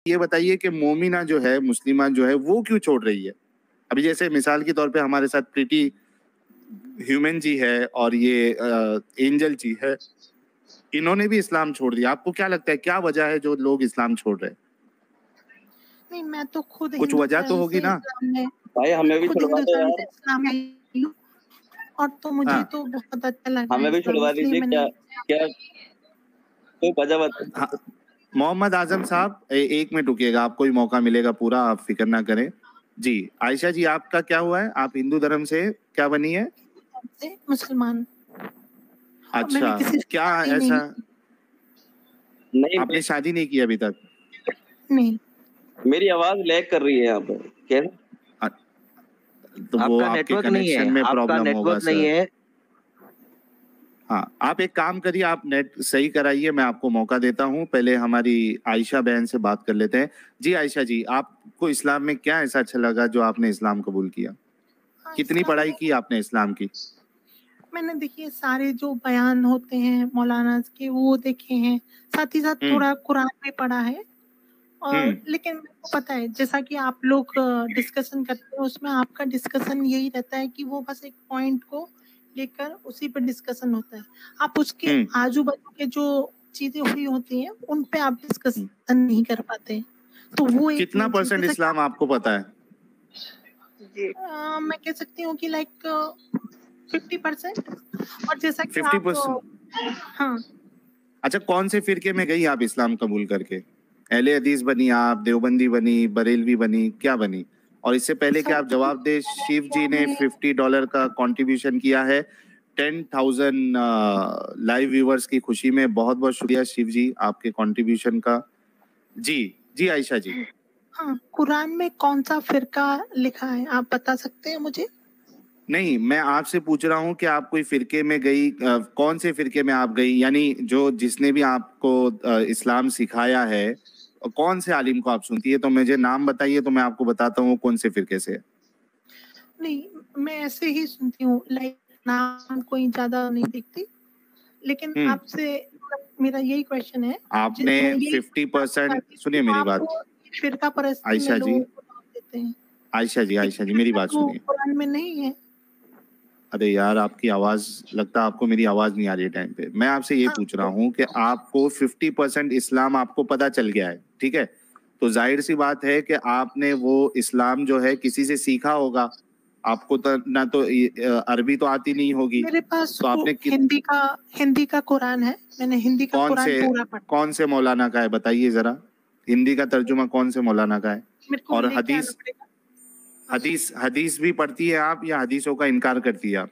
ये बताइए कि मोमिना जो है, मुस्लिमा जो है, वो क्यों छोड़ रही है? अभी जैसे मिसाल के तौर पे हमारे साथ प्रीटी ह्यूमन जी है और ये एंजल जी है, इन्होंने भी इस्लाम छोड़ दिया। आपको क्या लगता है क्या वजह है जो लोग इस्लाम छोड़ रहे हैं? नहीं, मैं तो खुद कुछ हिंदू वजह तो धर्म होगी से ना इस्लाम में, भाई हमें भी खुद छुड़वा हिंदू दो धर्म यार, से इस्लाम में आई हूँ और तो मुझे हाँ तो बहुत अच्छा लगा हमें भी इस्लाम, छुड़वा इसलिए दीजिए। क्या मैंने क्या कोई वजह बता। हाँ, मोहम्मद आजम साहब एक मिनट रुकिएगा, आपको भी मौका मिलेगा पूरा, आप फिक्र ना करें। जी आयशा जी, आपका क्या हुआ है? आप हिंदू धर्म से क्या बनी है? से मुसलमान, और मैंने अच्छा, किसी से क्या शादी नहीं ऐसा की। नहीं आपने शादी नहीं की अभी तक? नहीं, मेरी आवाज लैग कर रही है यहाँ पे कैसे? अ- तो वो आपका आपके नेटवर्क नहीं है, कनेक्शन में आपका प्रॉब्लम होगा नेटवर्क नहीं सर। है। हाँ, आप एक काम करिए, आप नेट सही कराइए, मैं आपको मौका देता हूँ। पहले हमारी आयशा बहन से बात कर लेते हैं। जी आयशा जी, आपको इस्लाम में क्या ऐसा अच्छा लगा जो आपने इस्लाम कबूल किया? हाँ, कितनी इस्लाम पढ़ाई में की आपने इस्लाम की? मैंने देखिए सारे जो बयान होते हैं मौलाना के वो देखे हैं, साथ ही साथ थोड़ा कुरान भी पढ़ा है। और लेकिन मेरे को पता है जैसा कि आप लोग डिस्कशन करते हैं, उसमें आपका डिस्कशन यही रहता है कि वो बस एक पॉइंट को लेकर उसी पर डिस्कशन होता है। आप उसके आजू बाजू के जो चीजें हुई होती हैं उन पे आप डिस्कशन नहीं कर पाते। तो वो एक कितना main चीज परसेंट जैसा कि इस्लाम आपको पता है? मैं कह सकती हूँ कि लाइक 50%। और जैसा कि 50%? हाँ, अच्छा, कौन से फिरके में गई आप इस्लाम कबूल करके? अहले हदीस बनी आप, देवबंदी बनी, बरेलवी बनी, क्या बनी? और इससे पहले कि आप जवाब दे, शिव जी ने $50 का कंट्रीब्यूशन किया है 10,000 लाइव व्यूवर्स की खुशी में। बहुत बहुत शुक्रिया शिव जी आपके कंट्रीब्यूशन का। जी जी आयशा जी। हाँ, कुरान में कौन सा फिरका लिखा है आप बता सकते हैं मुझे? नहीं, मैं आपसे पूछ रहा हूँ कि आप कोई फिरके में गई, कौन से फिरके में आप गई, यानी जो जिसने भी आपको इस्लाम सिखाया है, कौन से आलिम को आप सुनती है? तो मुझे नाम बताइए तो मैं आपको बताता हूँ कौन से फिरके से है। नहीं, मैं ऐसे ही सुनती हूँ, लाइक नाम कोई ज्यादा नहीं देखती। लेकिन आपसे मेरा यही क्वेश्चन है, आपने 50%, सुनिए मेरी बात फिरका परस्ती में आयशा जी, लोगों को नाम देते हैं। आयशा जी मेरी बात वो सुनिए। कुरान में नहीं है। अरे यार, आपकी आवाज, लगता है आपको मेरी आवाज नहीं आ रही है टाइम पे। मैं आपसे ये पूछ रहा हूँ कि आपको 50% इस्लाम आपको पता चल गया है, ठीक है? तो जाहिर सी बात है कि आपने वो इस्लाम जो है किसी से सीखा होगा। आपको तो ना तो अरबी तो आती नहीं होगी, मेरे पास तो आपने हिंदी का कुरान है, मैंने हिंदी का कुरान पूरा पढ़ा। कौन से मौलाना का है बताइए जरा? हिंदी का तर्जुमा कौन से मौलाना का है? और हदीस भी पढ़ती है आप या हदीसों का इनकार करती है आप?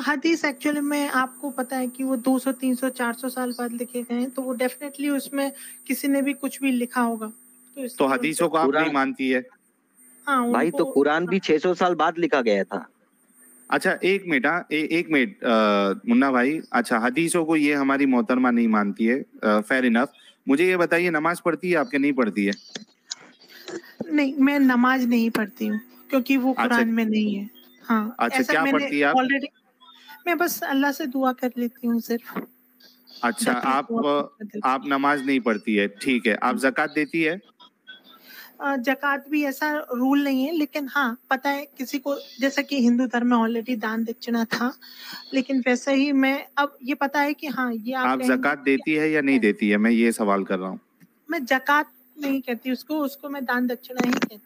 हदीस एक्चुअली में आपको पता है कि वो 200, 300, 400 साल बाद लिखे गए हैं, तो वो डेफिनेटली उसमें किसी ने भी कुछ भी लिखा होगा। तो हदीसों को आप नहीं मानती है? हाँ, भाई तो कुरान भी 600 साल बाद लिखा गया था। अच्छा एक मिनट, एक मिनट मुन्ना भाई। अच्छा, हदीसों को ये हमारी मोहतरमा नहीं मानती है, फेयर इनफ। मुझे ये बताइए, नमाज पढ़ती है आपके नहीं पढ़ती है? नहीं, मैं नमाज नहीं पढ़ती हूँ क्योंकि वो कुरान में नहीं है। हाँ, अच्छा, ऐसा क्या मैंने पढ़ती है आप? ऑलरेडी, मैं बस अल्लाह से दुआ कर लेती हूँ सिर्फ। अच्छा, आप नमाज नहीं पढ़ती है, ठीक है। आप ज़कात देती है? ज़कात भी ऐसा रूल नहीं है, लेकिन हाँ पता है किसी को, जैसा कि हिंदू धर्म में ऑलरेडी दान दक्षिणा था, लेकिन वैसे ही मैं अब ये पता है कि हाँ ये आप ज़कात देती है या नहीं देती है, मैं ये सवाल कर रहा हूँ। मैं ज़कात नहीं कहती उसको मैं दान दक्षिणा ही कहती हूँ।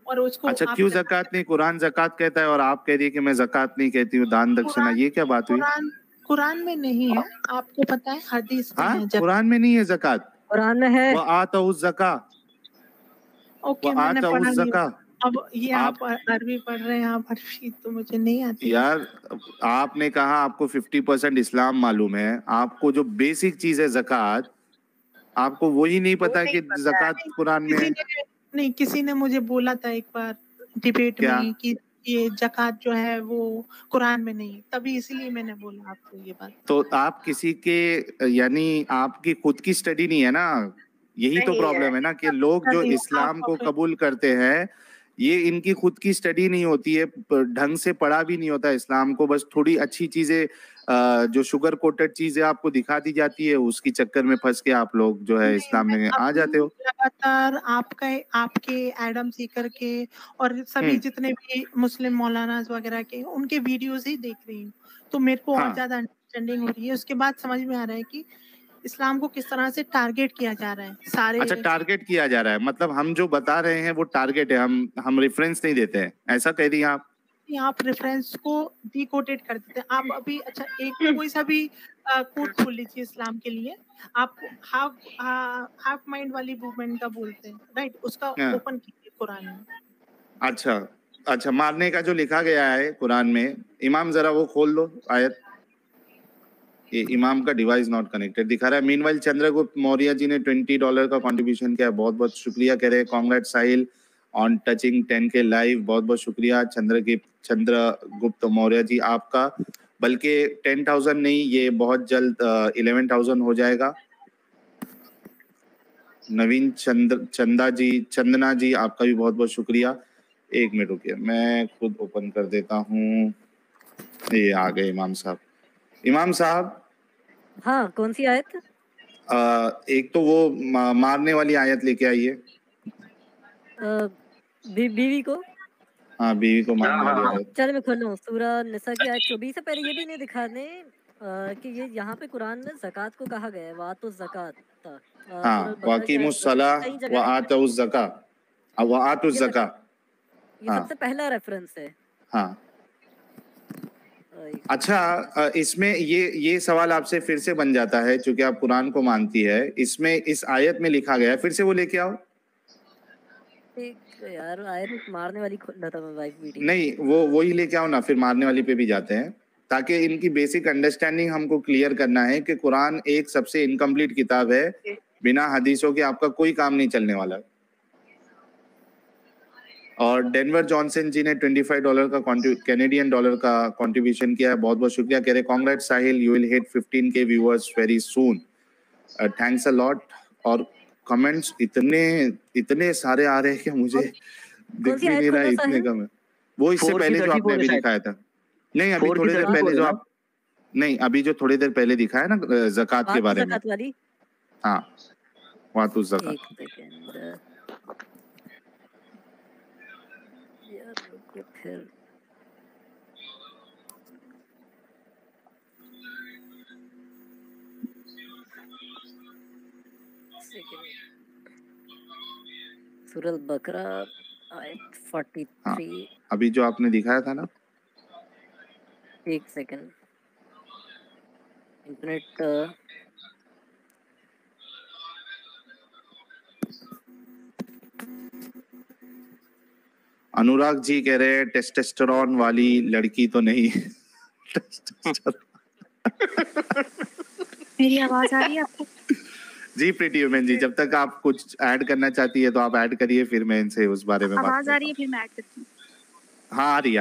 और उसको अच्छा, क्यों ज़कात नहीं? कुरान ज़कात कहता है और आप कह रही है कि मैं ज़कात नहीं कहती हूँ, दान दक्षिणा, ये क्या बात हुई? कुरान में नहीं है, आपको पता है, हदीस में है। कुरान में नहीं है ज़कात? कुरान में है। वो आतऊ ज़का, ओके, मैंने पढ़ा नहीं। अब ये आप अरबी पढ़ रहे हैं, आप अरबी तो मुझे नहीं आती यार। आपने कहा आपको 50% इस्लाम मालूम है, आपको जो बेसिक चीज है ज़कात, आपको वही नहीं पता कि ज़कात कुरान में है? नहीं, किसी ने मुझे बोला था एक बार डिबेट में कि ये ज़कात जो है वो कुरान में नहीं है, तभी इसीलिए मैंने बोला आपको ये बात। तो आप किसी के, यानी आपकी खुद की स्टडी नहीं है ना, यही तो प्रॉब्लम है ना कि लोग जो इस्लाम को कबूल करते हैं, ये इनकी खुद की स्टडी नहीं होती है, ढंग से पढ़ा भी नहीं होता इस्लाम को, बस थोड़ी अच्छी चीजें जो शुगर कोटेड चीजें आपको दिखा दी जाती है, उसकी चक्कर में फंस के आप लोग जो है इस्लाम में आ जाते हो। लगातार आपके एडम सीकर के और सभी जितने भी मुस्लिम मौलानाज वगैरह के उनके वीडियोस ही देख रही हूँ, तो मेरे को और ज्यादा अंडरस्टैंडिंग हो रही है। उसके बाद समझ में आ रहा है कि इस्लाम को किस तरह से टारगेट किया जा रहा है सारे। अच्छा, टारगेट किया जा रहा है, मतलब हम जो बता रहे हैं वो टारगेट है, हम रेफरेंस नहीं देते हैं, ऐसा कह रही हैं आप रेफरेंस को डिकोटेड कर देते हैं आप अभी। अच्छा, एक कोई सा भी कोट खोल लीजिए इस्लाम के लिए, आप हाफ माइंड वाली मूवमेंट का बोलते हैं, राइट? उसका ओपन कीजिए कुरान में। अच्छा, मारने का जो लिखा गया है कुरान में, इमाम जरा वो खोल दो आयत। ये इमाम का डिवाइस नॉट कनेक्टेड दिखा रहा है। मीनवाइल चंद्रगुप्त मौर्य जी ने $20 का कंट्रीब्यूशन किया, बहुत बहुत शुक्रिया कह रहे हैं। कांग्रेट साहिल ऑन टचिंग 10K लाइव, बहुत बहुत शुक्रिया चंद्रगुप्त मौर्य जी आपका। बल्कि 10,000 नहीं, ये बहुत जल्द 11,000 हो जाएगा। नवीन चंदना जी आपका भी बहुत बहुत शुक्रिया। एक मिनट रुकिए, मैं खुद ओपन कर देता हूँ। ये आ गए इमाम साहब। हाँ, कौन सी आयत? एक तो वो मारने वाली आयत लेके आइए। बीवी को? हाँ, बीवी को मारने वाली आयत। चलो मैं खोल रहा हूँ। सूरह निसा की आयत 24 से पहले ये भी नहीं दिखाने कि ये यहाँ पे कुरान में ज़कात को कहा गया है, वातो ज़कात। हाँ, वाकीमुस सलाह व आतुज़ ज़कात, व आतुज़ ज़कात, ये सबसे पहला रेफरेंस है। हाँ। अच्छा, इसमें ये सवाल आपसे फिर से बन जाता है, क्योंकि आप कुरान को मानती है, इसमें इस आयत में लिखा गया है, फिर से वो लेके आओ। यार आयत मारने वाली खोलना था मैं वाइफ वीडियो। नहीं, वो ही लेके आओ ना, फिर मारने वाली पे भी जाते हैं, ताकि इनकी बेसिक अंडरस्टैंडिंग हमको क्लियर करना है कि कुरान एक सबसे इनकम्प्लीट किताब है, बिना हदीसों के आपका कोई काम नहीं चलने वाला। और डेनवर जॉनसन जी ने $25 का कैनेडियन डॉलर का कंट्रीब्यूशन किया है, बहुत बहुत शुक्रिया कह रहे। कांग्रेट साहिल, you will hit 15K viewers very soon, thanks a lot. और कमेंट्स इतने सारे आ रहे हैं कि मुझे दिख भी नहीं रहा है, इतने कम है। वो इससे पहले जो आपने अभी दिखाया था, नहीं अभी थोड़ी देर पहले जो आप, नहीं अभी जो थोड़ी देर पहले दिखाया ना ज़कात के बारे में। हाँ, वातु ज़कात। फिर सूरह बकरा आयत 43। हाँ, अभी जो आपने दिखाया था ना, एक सेकंड, इंटरनेट अनुराग जी कह रहे हैं टेस्टोस्टेरोन वाली लड़की तो नहीं। मेरी आवाज आ रही है आपको? जी प्रीति वुमेन जी, जब तक आप कुछ ऐड करना चाहती है तो आप ऐड करिए, फिर मैं इनसे उस बारे में बात आवाज आ रही है, फिर मैं ऐड करती हूँ। हाँ आ रही है,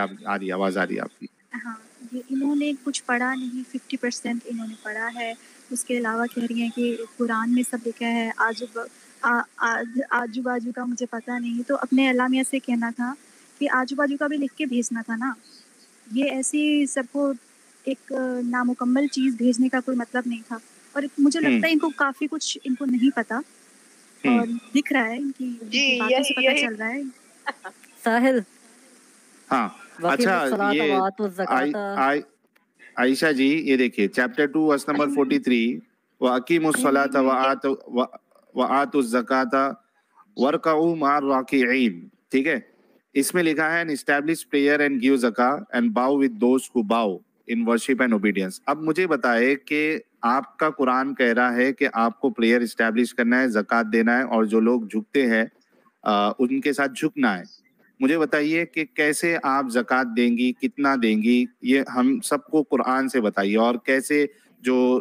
आवाज आ रही है आपकी। हाँ, ये इन्होंने कुछ पढ़ा नहीं, 50% इन्होंने पढ़ा है। उसके अलावा कह रही हैं कि कुरान में सब लिखा है, आजू बाजू का मुझे पता नहीं। तो अपने अल्लाह से कहना था कि आजू बाजू का भी लिख के भेजना था ना। ये ऐसी सबको एक नामुकम्मल चीज़ भेजने का कोई मतलब नहीं था। और मुझे लगता है इनको काफ़ी कुछ इनको नहीं पता, और दिख रहा है इनकी बातों से पता चल रहा है। साहिल, हाँ अच्छा, ये आयशा जी, ये देखिए चैप्टर 2 वर्स नंबर 43, व अकीमुस सलाता व आतुज़ ज़काता वरकऊ मार राकिईन। ठीक है, इसमें लिखा है and establish prayer and give ज़कात and bow with those who bow in worship and obedience. अब मुझे बताए कि आपका कुरान कह रहा है कि आपको प्रेयर एस्टैब्लिश करना है, ज़कात देना है, और जो लोग झुकते हैं उनके साथ झुकना है। मुझे बताइए कि कैसे आप ज़कात देंगी, कितना देंगी, ये हम सबको कुरान से बताइए। और कैसे जो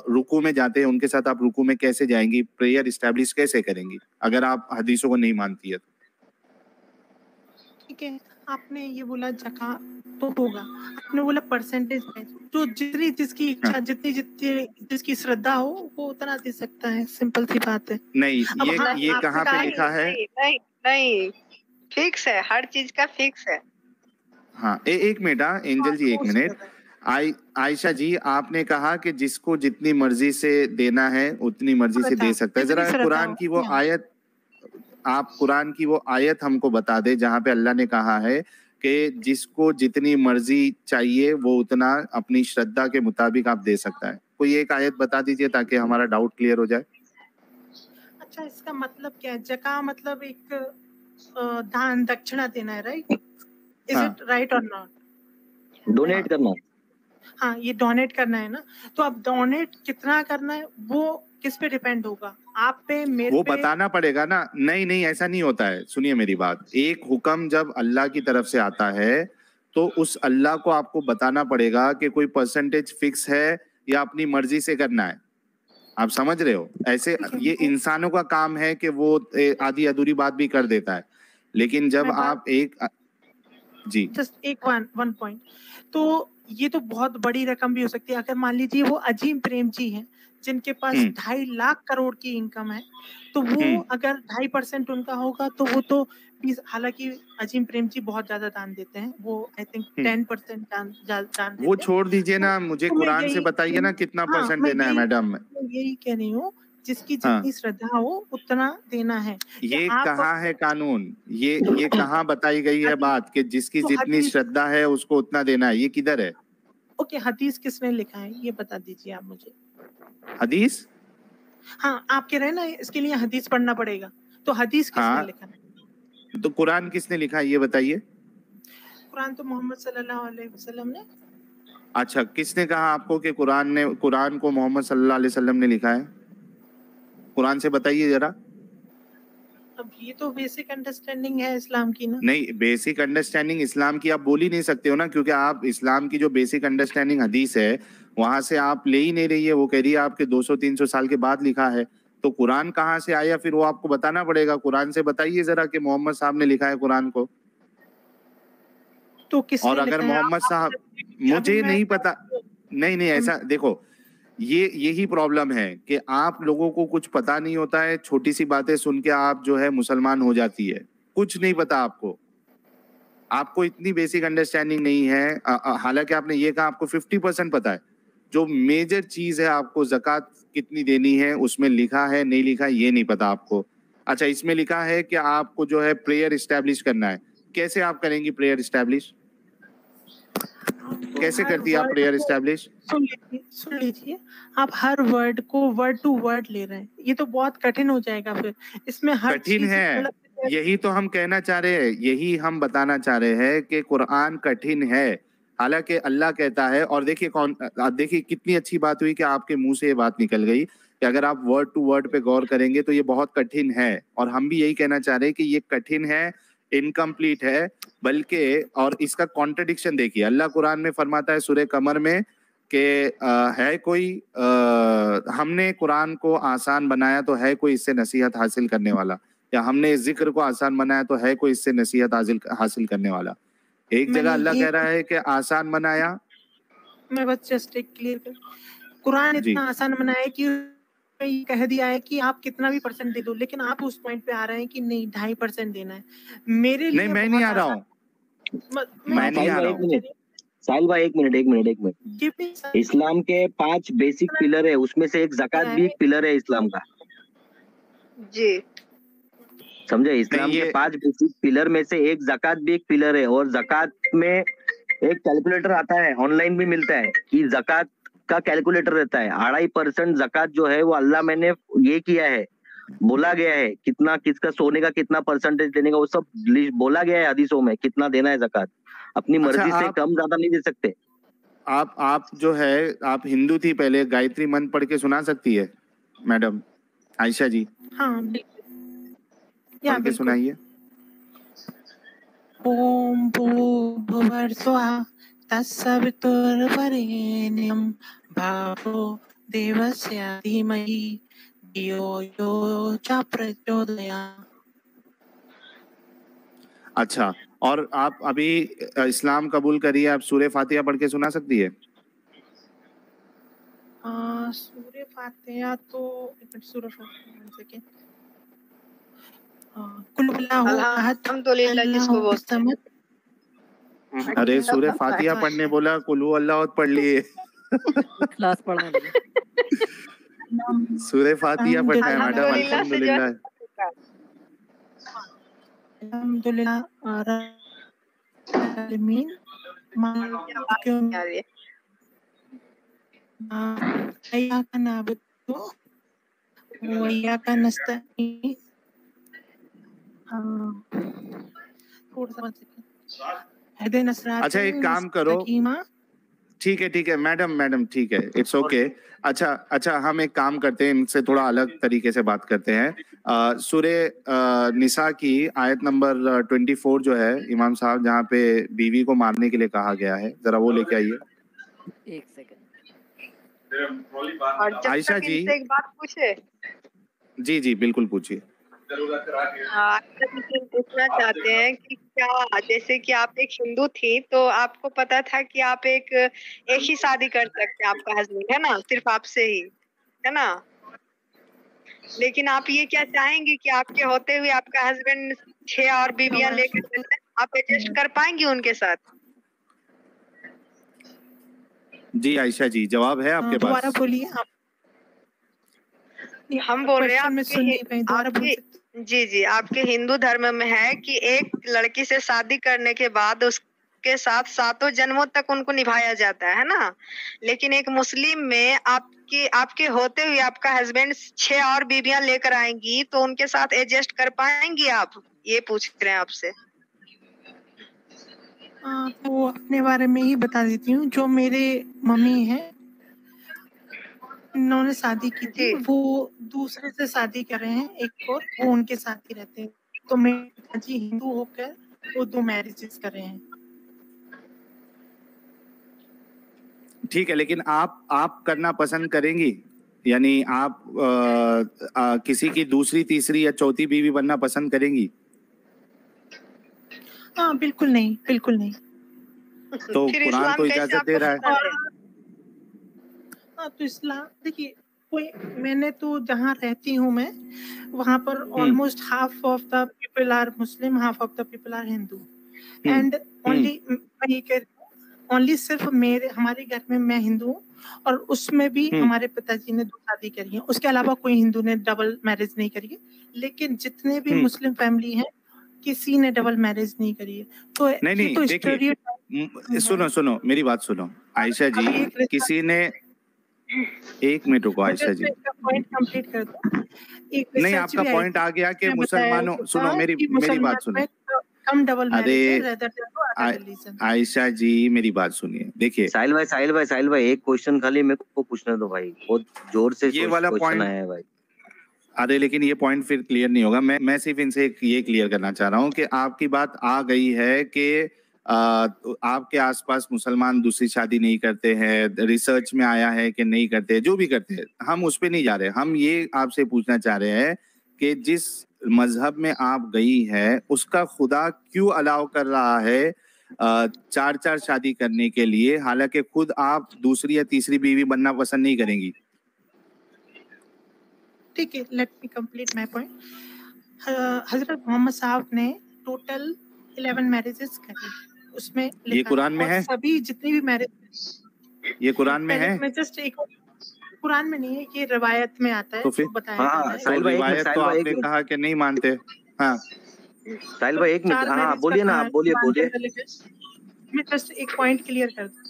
रुकू में जाते हैं उनके साथ आप रुकू में कैसे जाएंगी, प्रेयर एस्टैब्लिश कैसे करेंगी अगर आप हदीसों को नहीं मानती है तो? ठीक है, आपने ये बोला ज़कात तो होगा, आपने बोला परसेंटेज में, जो जितनी जिसकी इच्छा, जितनी जिसकी श्रद्धा हो वो उतना दे सकता है, सिंपल सी बात है। नहीं, ये कहाँ पे लिखा है? नहीं फिक्स है, हर चीज का फिक्स है। हाँ एक मिनट, हाँ एंजल जी एक मिनट। आयशा जी, आपने कहा कि जिसको जितनी मर्जी से देना है उतनी मर्जी से दे सकता है। जरा कुरान की वो आयत, आप कुरान की वो आयत हमको बता दे जहाँ पे अल्लाह ने कहा है कि जिसको जितनी मर्जी चाहिए वो उतना अपनी श्रद्धा के मुताबिक आप दे सकता है। कोई एक आयत बता दीजिए ताकि हमारा डाउट क्लियर हो जाए। अच्छा, इसका मतलब क्या है? जका मतलब एक दान दक्षिणा देना है, राइट? इज इट राइट और नॉट? डोनेट करना। हाँ, ये डोनेट करना है ना। तो अब डोनेट कितना करना है वो किस पे डिपेंड होगा? आप पे, मेरे वो पे? बताना पड़ेगा ना। नहीं नहीं, ऐसा नहीं होता है। सुनिए मेरी बात, एक हुक्म जब अल्लाह की तरफ से आता है तो उस अल्लाह को आपको बताना पड़ेगा कि कोई परसेंटेज फिक्स है या अपनी मर्जी से करना है। आप समझ रहे हो? ऐसे ये इंसानों का काम है कि वो आधी अधूरी बात भी कर देता है, लेकिन जब आप एक जी जस्ट एक वन पॉइंट, तो ये तो बहुत बड़ी रकम भी हो सकती है। अगर मान लीजिए वो अजीम प्रेम जी हैं जिनके पास 2.5 लाख करोड़ की इनकम है, तो वो अगर 2.5% उनका होगा तो वो तो हालांकि अजीम प्रेम जी बहुत ज्यादा दान देते हैं, वो आई थिंक 10% दान देते वो हैं। छोड़ दीजिए ना, मुझे कुरान से बताइए ना कितना परसेंट देना है मैडम। मैं यही कह रही हूँ, जिसकी जितनी श्रद्धा हो उतना देना है। ये कहाँ है कानून? ये कहाँ बताई गई है बात कि जिसकी जितनी श्रद्धा है उसको उतना देना है? ये किधर है? ओके, हदीस किसने लिखा है ये बता दीजिए आप मुझे। हदीस? हाँ, आप कह रहे हैं ना इसके लिए हदीस पढ़ना पड़ेगा, तो हदीस किसने लिखा है? तो कुरान किसने लिखा है ये बताइए। कुरान तो मोहम्मद सल्लल्लाहु अलैहि वसल्लम ने। अच्छा, किसने कहा आपको कि कुरान को मोहम्मद सल्लल्लाहु अलैहि वसल्लम ने लिखा है? कुरान से बताइए जरा। अब ये तो बेसिक अंडरस्टैंडिंग है इस्लाम की ना। नहीं, बेसिक अंडरस्टैंडिंग इस्लाम की आप बोल ही नहीं सकते हो ना, क्योंकि आप इस्लाम की जो बेसिक अंडरस्टैंडिंग हदीस है वहां से आप ले ही नहीं रही है। वो कह रही है आपके 200-300 साल के बाद लिखा है। तो कुरान कहाँ से आया फिर वो आपको बताना पड़ेगा। कुरान से बताइए जरा कि मोहम्मद साहब ने लिखा है कुरान को। तो किसने और अगर मोहम्मद साहब, मुझे नहीं पता। नहीं नहीं, ऐसा देखो, ये यही प्रॉब्लम है कि आप लोगों को कुछ पता नहीं होता है। छोटी सी बातें सुन के आप जो है मुसलमान हो जाती है। कुछ नहीं पता आपको, आपको इतनी बेसिक अंडरस्टैंडिंग नहीं है। हालांकि आपने ये कहा आपको 50% पता है। जो मेजर चीज है, आपको ज़कात कितनी देनी है उसमें लिखा है, नहीं लिखा ये नहीं पता आपको। अच्छा, इसमें लिखा है कि आपको जो है प्रेयर इस्टेब्लिश करना है। कैसे आप करेंगी प्रेयर इस्टेब्लिश? कैसे करती है आप प्रेयर इस्टेब्लिश? सुन लीजिए, आप हर वर्ड को वर्ड टू वर्ड ले रहे हैं, ये तो बहुत कठिन हो जाएगा। फिर इसमें हर कठिन चीज है, यही तो हम कहना चाह रहे हैं, यही हम बताना चाह रहे हैं कि कुरान कठिन है। हालांकि अल्लाह कहता है, और देखिए कितनी अच्छी बात हुई कि आपके मुंह से ये बात निकल गई कि अगर आप वर्ड टू वर्ड पे गौर करेंगे तो ये बहुत कठिन है। और हम भी यही कहना चाह रहे हैं कि ये कठिन है, इनकम्प्लीट है, बल्कि और इसका कॉन्ट्रडिक्शन देखिए। अल्लाह कुरान में फरमाता है सूरह कमर में कि है कोई हमने कुरान को आसान बनाया तो है कोई इससे नसीहत हासिल करने वाला, या हमने इस जिक्र को आसान बनाया तो है कोई इससे नसीहत हासिल करने वाला। एक जगह अल्लाह कह रहा है कि आसान बनाया। मैं बस जस्ट एक क्लियर कर, कुरान इतना आसान बनाया है कि कह दिया है कि आप कितना भी परसेंट दे दो, लेकिन आप उस पॉइंट पे आ रहे हैं कि नहीं 2.5% देना है। मेरे लिए नहीं, मैं नहीं आ रहा हूँ, मैं नहीं आ रहा हूँ। साहिल भाई एक मिनट। इस्लाम के 5 बेसिक पिलर है, उसमें से एक ज़कात भी एक पिलर है इस्लाम का। जी समझे? इस्लाम के 5 बेसिक पिलर में से एक ज़कात भी एक पिलर है। और ज़कात में एक कैलकुलेटर आता है, ऑनलाइन भी मिलता है कि ज़कात का कैलकुलेटर रहता है। 2.5% ज़कात जो है वो अल्लाह मैंने ये किया है, बोला गया है कितना, किसका सोने का कितना परसेंटेज देने का, वो सब बोला गया है हदीसों में कितना देना है ज़कात। अपनी मर्जी से कम ज्यादा नहीं दे सकते। आप जो है, आप हिंदू थी पहले, गायत्री मंत्र पढ़ के सुना सकती है मैडम आयशा जी? हाँ, पढ़ के सुनाइए। ओम भूर्भुवः स्वः तत्सवितुर्वरेण्यं भर्गो देवस्य धीमहि धियो यो च प्रचोदयात्। अच्छा, और आप अभी इस्लाम कबूल करिए, आप सूरह फातिहा पढ़ के सुना सकती है? सूरह फातिहा तो सूरह फातिहा कुल अल्हम्दुलिल्लाह जिसको बोलते हैं। अरे सूरह फातिहा पढ़ने बोला, कुलू अल्लाह पढ़ लिए। क्लास पढ़ने लगे। सूरह फातिहा पढ़ना है मैडम। अल्हम्दुलिल्लाह अल्हम्दुलिल्लाह आलमीन इय्याका नअबुदु व इय्याका नस्तईन। अच्छा एक काम करो, ठीक है मैडम ठीक है, इट्स ओके। अच्छा हम एक काम करते हैं, इनसे थोड़ा अलग तरीके से बात करते हैं। सूरे निसा की आयत नंबर 24 जो है इमाम साहब, जहाँ पे बीवी को मारने के लिए कहा गया है, जरा वो लेके आइए। एक सेकंड। आयशा जी एक बात पूछे? जी बिल्कुल पूछिए। पूछना चाहते हैं कि क्या, जैसे कि आप एक हिंदू थी तो आपको पता था कि आप एक ही शादी कर सकते हैं, आपका हस्बैंड है ना, सिर्फ आपसे ही, है ना। लेकिन आप ये क्या चाहेंगे कि आपके होते हुए आपका हस्बैंड 6 और बीवियां लेकर चलते हैं, आप एडजस्ट कर पाएंगे उनके साथ? जी आयशा जी, जवाब है आपके पास? दोबारा बोलिए आप। हम बोल रहे हैं जी आपके हिंदू धर्म में है कि एक लड़की से शादी करने के बाद उसके साथ 7 जन्मों तक उनको निभाया जाता है ना। लेकिन एक मुस्लिम में आपके होते हुए आपका हस्बैंड 6 और बीवियां लेकर आएंगी तो उनके साथ एडजस्ट कर पाएंगी आप? ये पूछ रहे हैं आपसे। तो अपने बारे में ही बता देती हूँ। जो मेरे मम्मी हैं, उन्होंने शादी की थी, वो दूसरे से शादी कर रहे हैं एक और, वो उनके साथ ही रहते हैं। तो मेरे पिताजी हिंदू होकर वो 2 मैरिजेस कर रहे हैं। ठीक है, लेकिन आप करना पसंद करेंगी? यानी आप किसी की दूसरी, तीसरी या चौथी बीवी बनना पसंद करेंगी? हाँ बिल्कुल नहीं, बिल्कुल नहीं। तो कुरान तो इजाजत दे रहा है। हाँ तो इस्लाम देखिए, मैंने तो जहाँ रहती हूँ मैं, वहाँ पर almost half of the people are Muslim, half of the people are Hindu, and only सिर्फ हमारे घर में मैं हिंदू हूँ, और उसमें भी हमारे पिताजी ने 2 शादी करी है। उसके अलावा कोई हिंदू ने डबल मैरिज नहीं करी है। लेकिन जितने भी मुस्लिम फैमिली हैं, किसी ने डबल मैरिज नहीं करी है। तो नहीं तो देखिए, सुनो मेरी बात सुनो आयशा जी। किसी ने, एक मिनट रुको आयशा जी, पॉइंट कंप्लीट कर दो। नहीं आपका पॉइंट आ गया कि मुसलमानों, सुनो मेरी बात सुनो। कम डबल मैरिज। आयशा जी मेरी बात सुनिए। देखिए साहिल भाई एक क्वेश्चन खाली मेरे को पूछने दो भाई, बहुत जोर से ये वाला पॉइंट आया है भाई। अरे लेकिन ये पॉइंट फिर क्लियर नहीं होगा। मैं सिर्फ इनसे ये क्लियर करना चाह रहा हूँ कि आपकी बात आ गई है कि आपके आसपास मुसलमान दूसरी शादी नहीं करते हैं, रिसर्च में आया है कि नहीं करते, जो भी करते हैं, हम उस पे नहीं जा रहे। हम ये आपसे पूछना चाह रहे हैं कि जिस मजहब में आप गई है उसका खुदा क्यों अलाउ कर रहा है 4 शादी करने के लिए, हालांकि खुद आप दूसरी या तीसरी बीवी बनना पसंद नहीं करेंगी? ठीक है, let me complete my point. हजरत मोहम्मद साहब ने टोटल 11 मैरिजेस करी, उसमें ये कुरान में है? सभी जितनी भी मैरिज, ये कुरान में है? मैं जस्ट एक, कुरान में नहीं है, ये रिवायत में आता है। तो फिर रिवायत तो आपने कहा कि नहीं मानते। हाँ साहिल भाई एक मिनट, हाँ बोलिए ना, आप बोलिए। मैं जस्ट एक पॉइंट क्लियर कर दूं।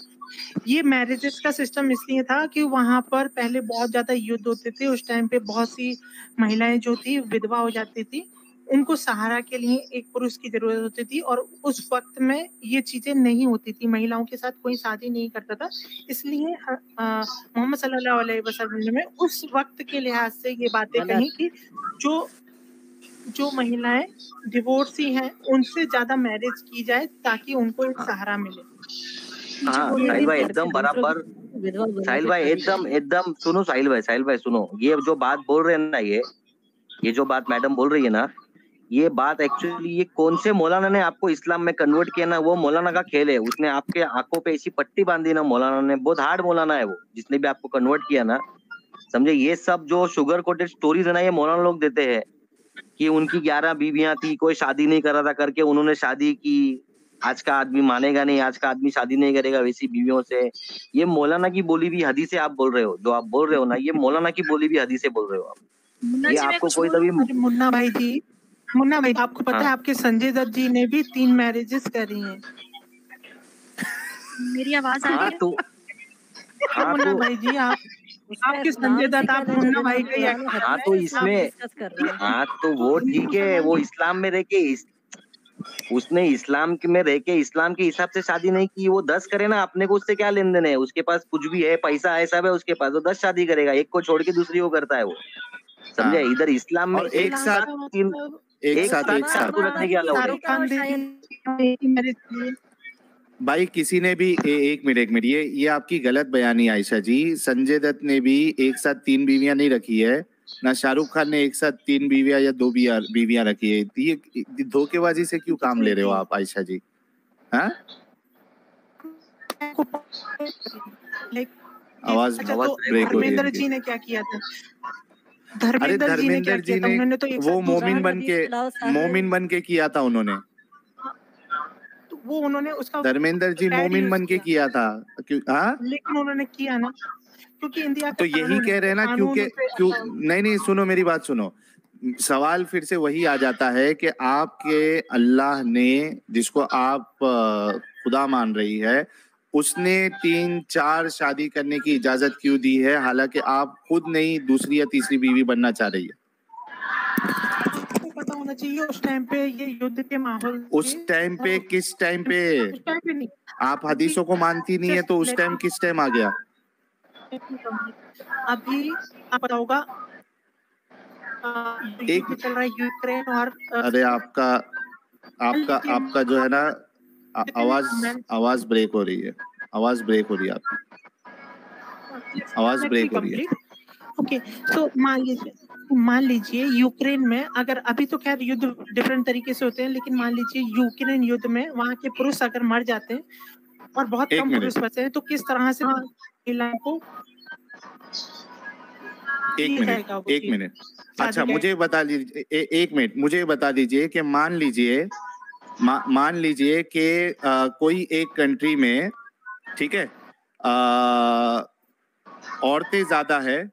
ये मैरिजेस का सिस्टम इसलिए था कि वहां पर पहले बहुत ज्यादा युद्ध होते थे। उस टाइम पे बहुत सी महिलाएं जो थी विधवा हो जाती थी, उनको सहारा के लिए एक पुरुष की जरूरत होती थी, और उस वक्त में ये चीजें नहीं होती थी, महिलाओं के साथ कोई शादी नहीं करता था। इसलिए मोहम्मद सल्लल्लाहु अलैहि वसल्लम ने उस वक्त के लिहाज से ये बातें कही कि जो महिलाएं डिवोर्सी हैं उनसे ज्यादा मैरिज की जाए ताकि उनको एक सहारा मिले। हाँ साहिल भाई एकदम बराबर। साहिल भाई एकदम सुनो, साहिल भाई सुनो, ये जो बात बोल रहे हैं ना, ये जो बात मैडम बोल रही है ना, ये बात एक्चुअली ये कौन से मौलाना ने आपको इस्लाम में कन्वर्ट किया ना, वो मौलाना का खेल है। उसने आपके आंखों पे ऐसी पट्टी बांधी ना, मौलाना ने, बहुत हार्ड मौलाना है वो, जिसने भी आपको कन्वर्ट किया ना, समझे। ये सब जो शुगर कोटेड स्टोरीज है ना, ये मौलाना लोग देते हैं। कि उनकी 11 बीवियां थी, कोई शादी नहीं कर रहा था करके उन्होंने शादी की। आज का आदमी मानेगा नहीं, आज का आदमी शादी नहीं करेगा वैसी बीवियों से। ये मौलाना की बोली भी हदीसें आप बोल रहे हो, जो आप बोल रहे हो ना, ये मौलाना की बोली भी हदीसें बोल रहे हो आप। ये आपको कोई तभी मुन्ना भाई आपको पता है आपके संजय दत्त जी ने भी 3 मैरिजेस करी हैं। मेरी आवाज आ रही है? तो मुन्ना भाई जी आपके संजय दत्त, आप मुन्ना भाई का तो इसमें तो वो ठीक है, वो इस्लाम में रह के उसने इस्लाम में रह के इस्लाम के हिसाब से शादी नहीं की, वो 10 करे ना, अपने को उससे क्या लेन देन है? उसके पास कुछ भी है, पैसा है, सब है उसके पास, वो 10 शादी करेगा, एक को छोड़ के दूसरी को करता है वो, समझे? इधर इस्लाम में एक साथ रखने की अलाउड है। भाई किसी ने भी एक मिनट ये आपकी गलत बयानी आयशा जी। संजय दत्त ने भी एक साथ 3 बीवियां नहीं रखी है, ना शाहरुख खान ने एक साथ 3 बीवियां या 2 बीवियां रखी है। ये धोखेबाजी से क्यों काम ले रहे हो आप आयशा जी? हाँ, आवाज ब्रेक हो रही है। धर्मेंद्र जी ने क्या किया था? अरे धर्मेंद्र जी ने वो मोमिन बन के किया था उन्होंने। वो उन्होंने उसका धर्मेंद्र जी मोमिन बन के किया था। लेकिन उन्होंने किया ना, क्योंकि इंडिया तो यही कह रहे हैं ना, क्यों नहीं सुनो मेरी बात सुनो। सवाल फिर से वही आ जाता है कि आपके अल्लाह ने, जिसको आप खुदा मान रही है, उसने 3-4 शादी करने की इजाजत क्यों दी है, हालांकि आप खुद नहीं दूसरी या तीसरी बीवी बनना चाह रही है? पता होना चाहिए उस टाइम पे ये युद्ध के माहौल, उस टाइम पे किस टाइम पे? आप हदीसों को मानती नहीं है तो उस टाइम किस टाइम आ गया? अभी आप पता होगा एक चल रहा है यूक्रेन और अरे आपका जो है ना आवाज ब्रेक हो रही है, आवाज ब्रेक हो रही है आपकी, आवाज ब्रेक हो रही है। ओके, तो मान लीजिए यूक्रेन में, अगर अभी तो खैर युद्ध डिफरेंट तरीके से होते हैं, लेकिन मान लीजिए यूक्रेन युद्ध में वहां के पुरुष अगर मर जाते हैं और बहुत कम पुरुष बचते हैं, तो किस तरह से महिलाओं को एक मिनट अच्छा मुझे बता दीजिए, एक मिनट मुझे बता दीजिए कि मान लीजिए कि कोई एक कंट्री में, ठीक है, औरतें ज्यादा है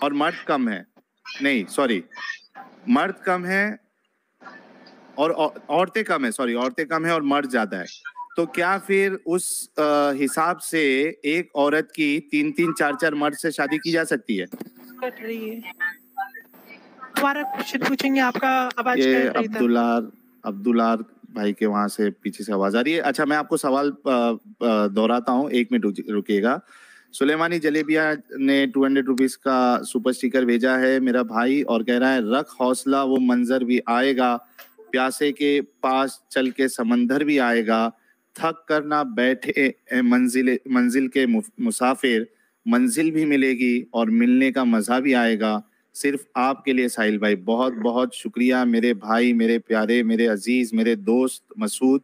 और मर्द कम है, नहीं सॉरी, मर्द कम है और औरतें कम है, सॉरी औरतें कम है और मर्द ज्यादा है, तो क्या फिर उस हिसाब से एक औरत की 3-3, 4-4 मर्द से शादी की जा सकती है? कट रही है, दोबारा क्वेश्चन पूछेंगे, आपका आवाज ये अब्दुल्लाह भाई के वहां से पीछे से आवाज आ रही है। अच्छा मैं आपको सवाल दोहराता हूँ, 1 मिनट रुकिएगा। सुलेमानी जलेबिया ने 200 रुपीज का सुपर स्टिकर भेजा है मेरा भाई, और कह रहा है रख हौसला, वो मंजर भी आएगा, प्यासे के पास चल के समंदर भी आएगा, थक कर ना बैठे मंजिल के मुसाफिर, मंजिल भी मिलेगी और मिलने का मजा भी आएगा, सिर्फ आपके लिए साहिल भाई। बहुत बहुत शुक्रिया मेरे भाई, मेरे प्यारे, मेरे अजीज, मेरे दोस्त मसूद।